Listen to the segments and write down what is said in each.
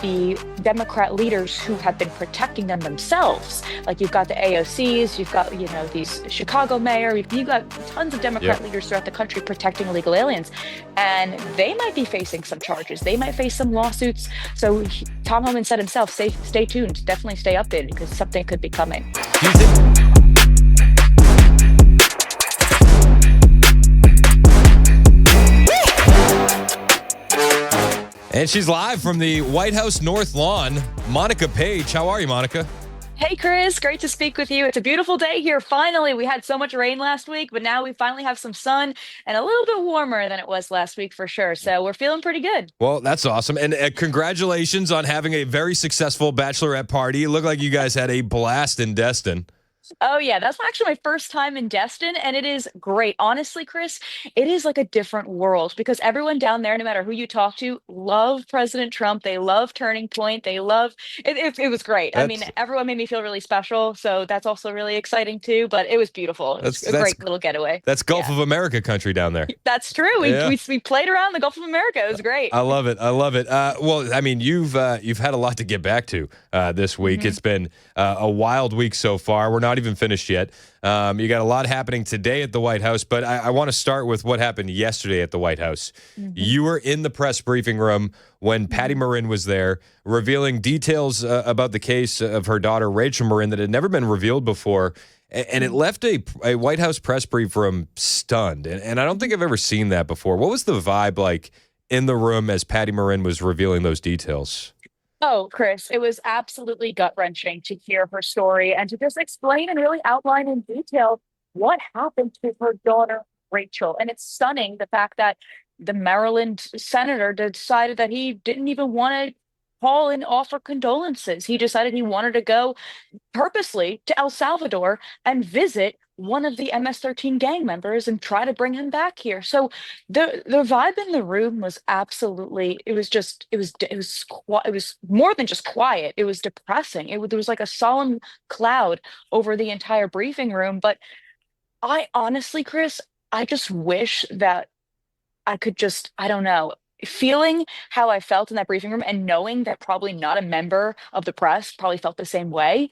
the Democrat leaders who have been protecting them themselves. Like you've got the AOCs, you've got, these Chicago mayor, you've got tons of Yep. Democrat leaders throughout the country protecting illegal aliens. And they might be facing some charges. They might face some lawsuits. So Tom Homan said himself, stay tuned, definitely stay updated because something could be coming. Do you think? And she's live from the White House North Lawn. Monica Paige, how are you, Monica? Hey, Chris, great to speak with you. It's a beautiful day here. Finally, we had so much rain last week, but now we finally have some sun and a little bit warmer than it was last week for sure. So we're feeling pretty good. Well, that's awesome. And congratulations on having a very successful bachelorette party. It looked like you guys had a blast in Destin. Oh, yeah, that's actually my first time in Destin, and it is great. Honestly, Chris, it is like a different world because everyone down there, no matter who you talk to, love President Trump. They love Turning Point. They love it. It was great. I mean, That's everyone made me feel really special. So that's also really exciting too, but it was beautiful. It was that's a that's great little getaway. that's Gulf Yeah. of America country down there. That's true. We, Yeah. we we played around the Gulf of America. It was great. I love it. I love it. Well, I mean, you've had a lot to get back to this week. Hmm. It's been a wild week so far. We're not even finished yet. You got a lot happening today at the White House, but I want to start with what happened yesterday at the White House. Hmm. You were in the press briefing room when Patty Hmm. Marin was there, revealing details about the case of her daughter Rachel Marin that had never been revealed before. And it left a White House press brief room stunned. And I don't think I've ever seen that before. What was the vibe like in the room as Patty Marin was revealing those details? Oh, Chris, it was absolutely gut-wrenching to hear her story and to just explain and really outline in detail what happened to her daughter, Rachel. And it's stunning the fact that the Maryland senator decided that he didn't even want to call and offer condolences. He decided he wanted to go purposely to El Salvador and visit one of the MS-13 gang members and try to bring him back here. So the vibe in the room was absolutely it was more than just quiet. It was depressing. There was like a solemn cloud over the entire briefing room. But I honestly, Chris, I just wish that I could just, I don't know, feeling how I felt in that briefing room and knowing that probably not a member of the press probably felt the same way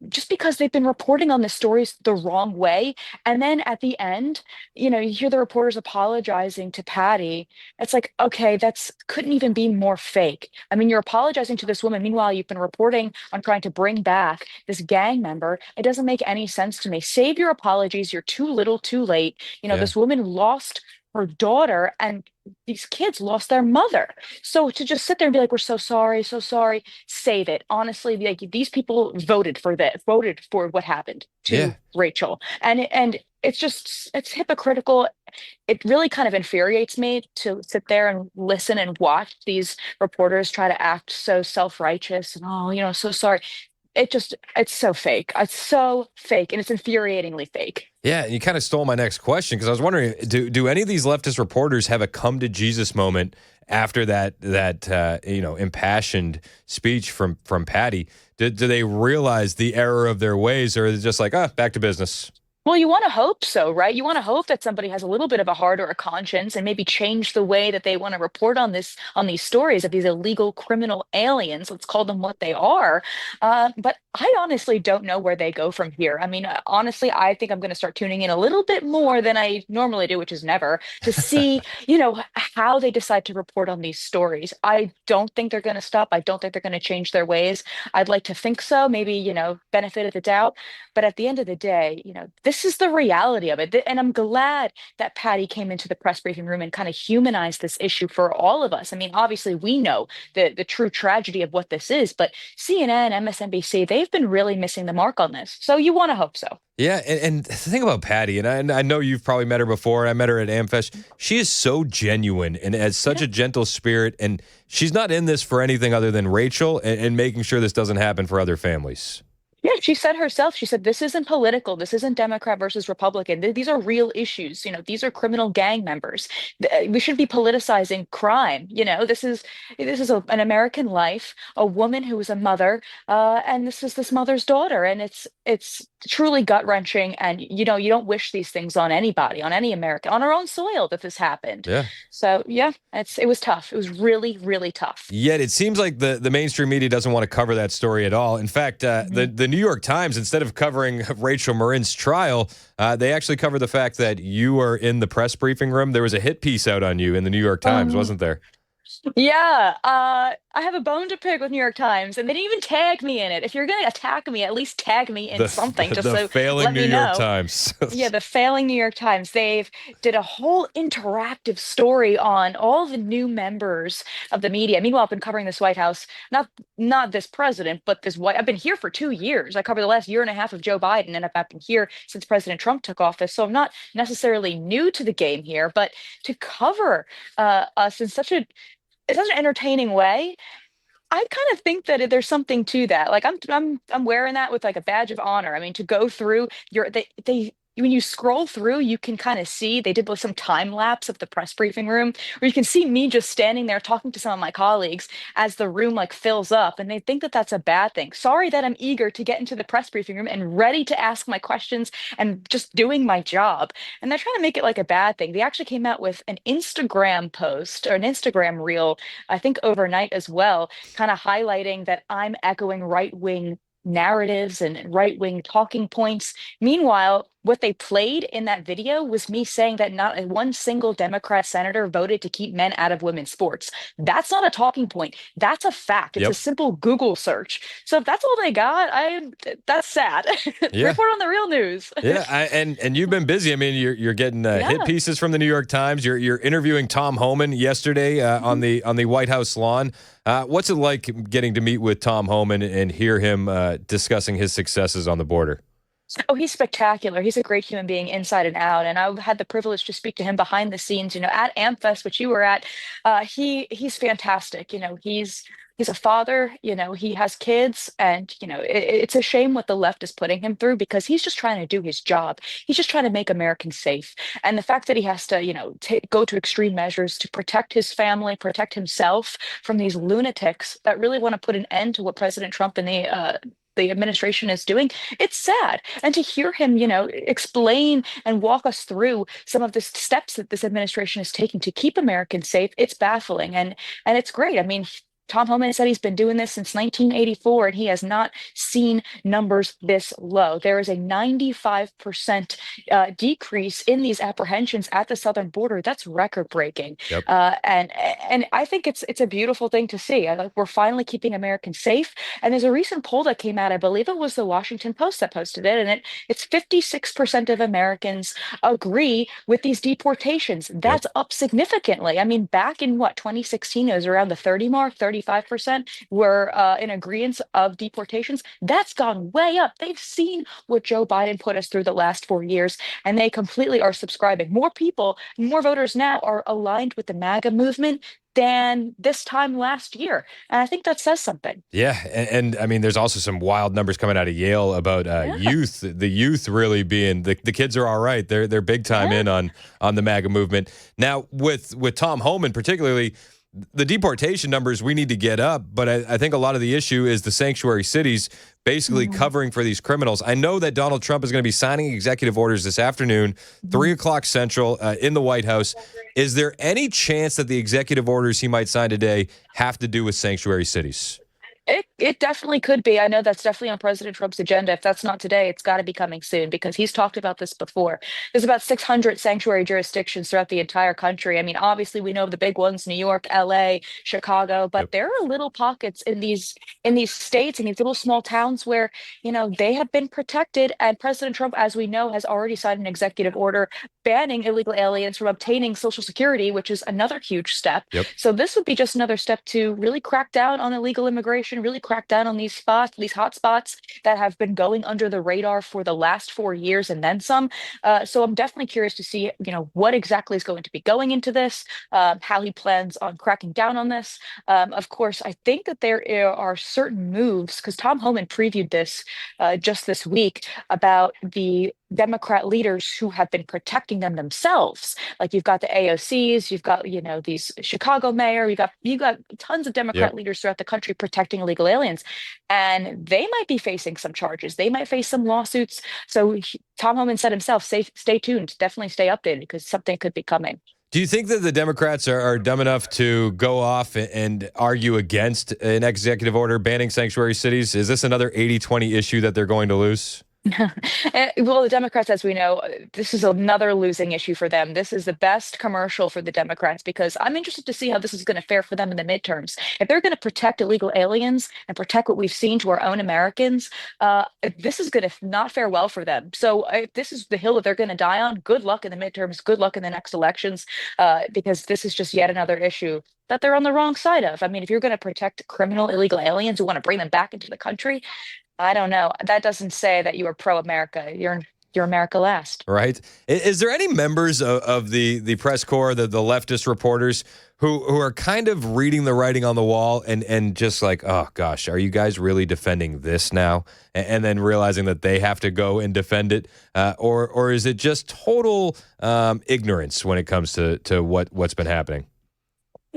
just because they've been reporting on the stories the wrong way. And then at the end, you hear the reporters apologizing to Patty. It's like, okay, that's couldn't even be more fake. I mean, you're apologizing to this woman. Meanwhile, you've been reporting on trying to bring back this gang member. It doesn't make any sense to me. Save your apologies. You're too little, too late. Yeah. This woman lost her daughter and these kids lost their mother. So to just sit there and be like, we're so sorry, save it. Honestly, like these people voted for what happened Yeah. to Rachel. And it's hypocritical. It really kind of infuriates me to sit there and listen and watch these reporters try to act so self-righteous and so sorry. It's so fake. It's so fake and it's infuriatingly fake. Yeah, and you kind of stole my next question because I was wondering, do any of these leftist reporters have a come to Jesus moment after that impassioned speech from Patty? Do they realize the error of their ways, or is it just like, back to business? Well, you want to hope so, right? You want to hope that somebody has a little bit of a heart or a conscience and maybe change the way that they want to report on these stories of these illegal criminal aliens. Let's call them what they are. But I honestly don't know where they go from here. I mean, honestly, I think I'm going to start tuning in a little bit more than I normally do, which is never, to see, how they decide to report on these stories. I don't think they're going to stop. I don't think they're going to change their ways. I'd like to think so, maybe, benefit of the doubt. But at the end of the day, this is the reality of it. And I'm glad that Patty came into the press briefing room and kind of humanized this issue for all of us. I mean, obviously, we know the true tragedy of what this is, but CNN, MSNBC, they've been really missing the mark on this. So you want to hope so. Yeah, and the thing about Patty, and I know you've probably met her before. I met her at AmFest. She is so genuine and has such Yeah. a gentle spirit, and she's not in this for anything other than Rachel and making sure this doesn't happen for other families. Yeah, she said herself, she said, this isn't political. This isn't Democrat versus Republican. These are real issues. These are criminal gang members. We should be politicizing crime. This is an American life, a woman who is a mother, and this is this mother's daughter. And it's truly gut wrenching, and you don't wish these things on anybody, on any American, on our own soil that this happened. Yeah. So yeah, it was tough. It was really, really tough. Yet it seems like the mainstream media doesn't want to cover that story at all. In fact, Mhm. the New York Times, instead of covering Rachel Marin's trial, they actually covered the fact that you were in the press briefing room. There was a hit piece out on you in the New York Times, Oh, wasn't there? yeah, I have a bone to pick with New York Times, and they didn't even tag me in it. If you're gonna attack me, at least tag me in The something, just the so failing let New me York know. Times. Yeah, the failing New York Times. They've did a whole interactive story on all the new members of the media. Meanwhile, I've been covering this White House, not this president, but this white. I've been here for 2 years. I covered the last year and a half of Joe Biden, and I've been here since President Trump took office. So I'm not necessarily new to the game here, but to cover us in such an entertaining way, I kind of think that there's something to that. Like I'm wearing that with like a badge of honor. I mean, to go through they when you scroll through, you can kind of see they did some time lapse of the press briefing room where you can see me just standing there talking to some of my colleagues as the room like fills up, and they think that that's a bad thing. Sorry that I'm eager to get into the press briefing room and ready to ask my questions and just doing my job. And they're trying to make it like a bad thing. They actually came out with an Instagram post or an Instagram reel, I think overnight as well, kind of highlighting that I'm echoing right wing narratives and right wing talking points. Meanwhile, what they played in that video was me saying that not one single Democrat senator voted to keep men out of women's sports. That's not a talking point. That's a fact. It's a Yep. simple Google search. So if that's all they got, that's sad. Yeah. Report on the real news. Yeah, and you've been busy. I mean, you're getting hit Yeah. pieces from the New York Times. You're interviewing Tom Homan yesterday on Mhm. the White House lawn. What's it like getting to meet with Tom Homan and hear him discussing his successes on the border? Oh, he's spectacular. He's a great human being inside and out. And I've had the privilege to speak to him behind the scenes, at AmFest, which you were at. He's fantastic. He's a father, he has kids, and it's a shame what the left is putting him through because he's just trying to do his job. He's just trying to make Americans safe. And the fact that he has to, go to extreme measures to protect his family, protect himself from these lunatics that really want to put an end to what President Trump and the administration is doing, it's sad. And to hear him, explain and walk us through some of the steps that this administration is taking to keep Americans safe, it's baffling and it's great. I mean, Tom Homan said he's been doing this since 1984 and he has not seen numbers this low. There is a 95% decrease in these apprehensions at the southern border. That's record breaking. Yep. And I think it's a beautiful thing to see. Like we're finally keeping Americans safe. And there's a recent poll that came out, I believe it was the Washington Post that posted it, and it's 56% of Americans agree with these deportations. Yep. That's up significantly. I mean, back in what, 2016, it was around the 30 mark, 35% were in agreement of deportations. That's gone way up. They've seen what Joe Biden put us through the last 4 years, and they completely are subscribing. More people, more voters now are aligned with the MAGA movement than this time last year. And I think that says something. Yeah, and I mean, there's also some wild numbers coming out of Yale about Yeah. youth. The youth really being the kids are all right. They're big time Yeah. in on the MAGA movement now. With Tom Homan particularly, the deportation numbers we need to get up, but I think a lot of the issue is the sanctuary cities basically Mhm. covering for these criminals. I know that Donald Trump is going to be signing executive orders this afternoon, Mhm. 3 o'clock Central, in the White House. Is there any chance that the executive orders he might sign today have to do with sanctuary cities? It definitely could be. I know that's definitely on President Trump's agenda. If that's not today, it's got to be coming soon because he's talked about this before. There's about 600 sanctuary jurisdictions throughout the entire country. I mean, obviously we know the big ones, New York, LA, Chicago, but Yep. there are little pockets in these states, in these little small towns where, they have been protected, and President Trump, as we know, has already signed an executive order banning illegal aliens from obtaining Social Security, which is another huge step. Yep. So this would be just another step to really crack down on illegal immigration, really crack down on these spots, these hot spots that have been going under the radar for the last 4 years and then some. So I'm definitely curious to see, what exactly is going to be going into this, how he plans on cracking down on this. Of course, I think that there are certain moves because Tom Homan previewed this just this week about the Democrat leaders who have been protecting them themselves. Like you've got the AOCs, you've got, these Chicago mayor, you got tons of Democrat Yep. leaders throughout the country protecting illegal aliens. And they might be facing some charges. They might face some lawsuits. So Tom Homan said himself, stay tuned, definitely stay updated because something could be coming. Do you think that the Democrats are dumb enough to go off and argue against an executive order banning sanctuary cities? Is this another 80-20 issue that they're going to lose? Well, the Democrats, as we know, this is another losing issue for them. This is the best commercial for the Democrats because I'm interested to see how this is going to fare for them in the midterms. If they're going to protect illegal aliens and protect what we've seen to our own Americans, this is going to not fare well for them. So if this is the hill that they're going to die on, good luck in the midterms, good luck in the next elections, because this is just yet another issue that they're on the wrong side of. I mean, if you're going to protect criminal illegal aliens who want to bring them back into the country, I don't know. That doesn't say that you are pro-America. You're America last. Right? Is there any members of the press corps, the leftist reporters, who are kind of reading the writing on the wall and just like, oh gosh, are you guys really defending this now? And then realizing that they have to go and defend it, or is it just total ignorance when it comes to what's been happening?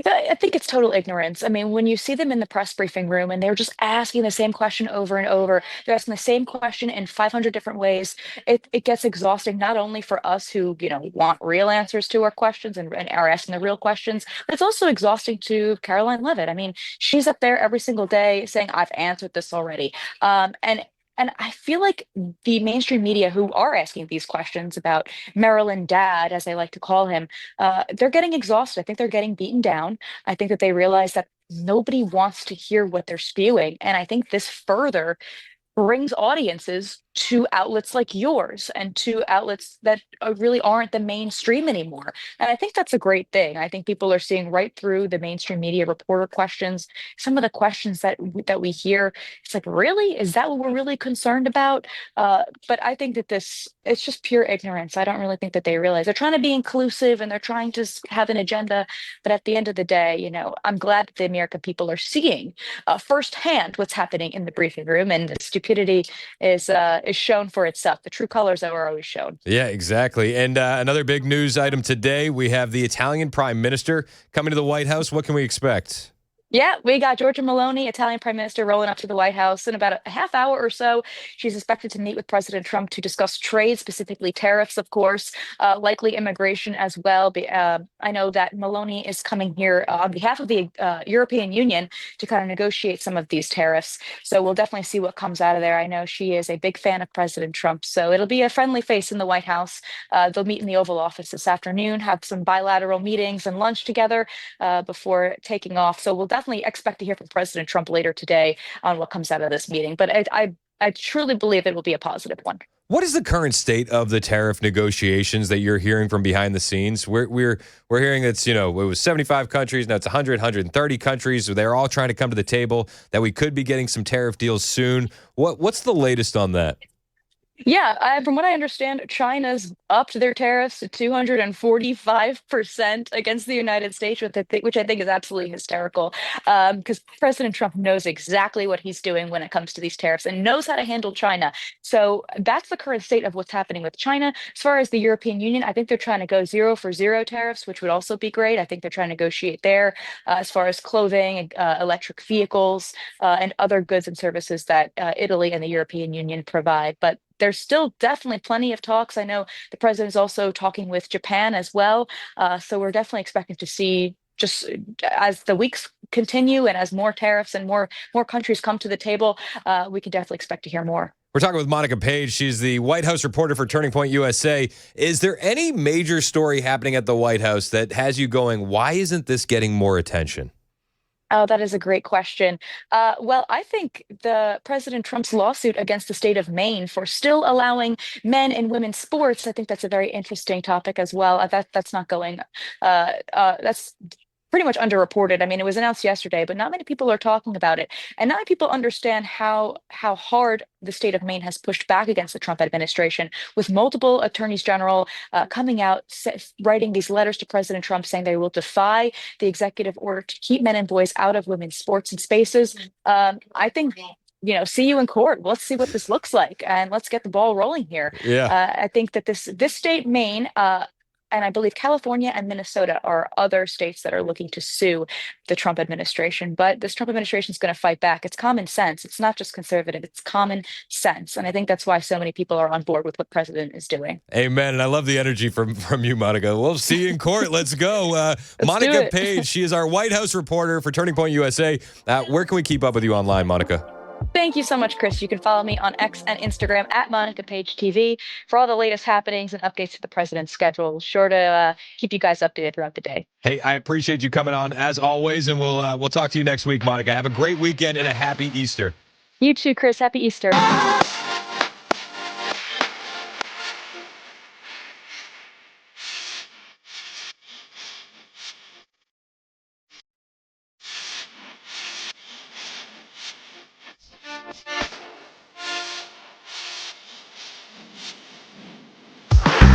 I think it's total ignorance. I mean, when you see them in the press briefing room and they're just asking the same question over and over, they're asking the same question in 500 different ways. It gets exhausting, not only for us who, want real answers to our questions and are asking the real questions, but it's also exhausting to Caroline Levitt. I mean, she's up there every single day saying, I've answered this already. And I feel like the mainstream media who are asking these questions about Maryland Dad, as I like to call him, they're getting exhausted. I think they're getting beaten down. I think that they realize that nobody wants to hear what they're spewing. And I think this further brings audiences to outlets like yours and to outlets that really aren't the mainstream anymore. And I think that's a great thing. I think people are seeing right through the mainstream media reporter questions. Some of the questions that we hear, it's like, really? Is that what we're really concerned about? But I think that it's just pure ignorance. I don't really think that they realize they're trying to be inclusive and they're trying to have an agenda. But at the end of the day, I'm glad that the American people are seeing firsthand what's happening in the briefing room, and the stupidity is shown for itself. The true colors are always shown. Yeah, exactly. And another big news item today, we have the Italian Prime Minister coming to the White House. What can we expect? Yeah, we got Giorgia Meloni, Italian Prime Minister, rolling up to the White House in about a half hour or so. She's expected to meet with President Trump to discuss trade, specifically tariffs, of course, likely immigration as well. I know that Meloni is coming here on behalf of the European Union to kind of negotiate some of these tariffs. So we'll definitely see what comes out of there. I know she is a big fan of President Trump, so it'll be a friendly face in the White House. They'll meet in the Oval Office this afternoon, have some bilateral meetings and lunch together before taking off. So we'll definitely expect to hear from President Trump later today on what comes out of this meeting. But I truly believe it will be a positive one. What is the current state of the tariff negotiations that you're hearing from behind the scenes? We're hearing it's, it was 75 countries, now it's 130 countries. They're all trying to come to the table that we could be getting some tariff deals soon. What's the latest on that? Yeah, from what I understand, China's upped their tariffs to 245% against the United States, which I think is absolutely hysterical. Because President Trump knows exactly what he's doing when it comes to these tariffs and knows how to handle China. So that's the current state of what's happening with China. As far as the European Union, I think they're trying to go zero for zero tariffs, which would also be great. I think they're trying to negotiate there as far as clothing, electric vehicles, and other goods and services that Italy and the European Union provide. But there's still definitely plenty of talks. I know the president is also talking with Japan as well. So we're definitely expecting to see, just as the weeks continue and as more tariffs and more countries come to the table, we can definitely expect to hear more. We're talking with Monica Paige. She's the White House reporter for Turning Point USA. Is there any major story happening at the White House that has you going, why isn't this getting more attention? Oh, that is a great question. Well, I think the President Trump's lawsuit against the state of Maine for still allowing men and women's sports, I think that's a very interesting topic as well. That's not going. That's pretty much underreported. I mean, it was announced yesterday, but not many people are talking about it, and not many people understand how hard the state of Maine has pushed back against the Trump administration, with multiple attorneys general coming out writing these letters to President Trump saying they will defy the executive order to keep men and boys out of women's sports and spaces. I think see you in court. Let's see what this looks like, and let's get the ball rolling here. Yeah. I think that this state, Maine, and I believe California and Minnesota are other states that are looking to sue the Trump administration. But this Trump administration is going to fight back. It's common sense. It's not just conservative. It's common sense, and I think that's why so many people are on board with what president is doing. Amen. And I love the energy from you, Monica. We'll see you in court. Let's go. Let's do Monica it. Paige, she is our White House reporter for Turning Point USA. Where can we keep up with you online, Monica? Thank you so much, Chris. You can follow me on X and Instagram at Monica Page TV for all the latest happenings and updates to the president's schedule. Sure to keep you guys updated throughout the day. Hey, I appreciate you coming on as always, and we'll talk to you next week, Monica. Have a great weekend and a happy Easter. You too, Chris. Happy Easter.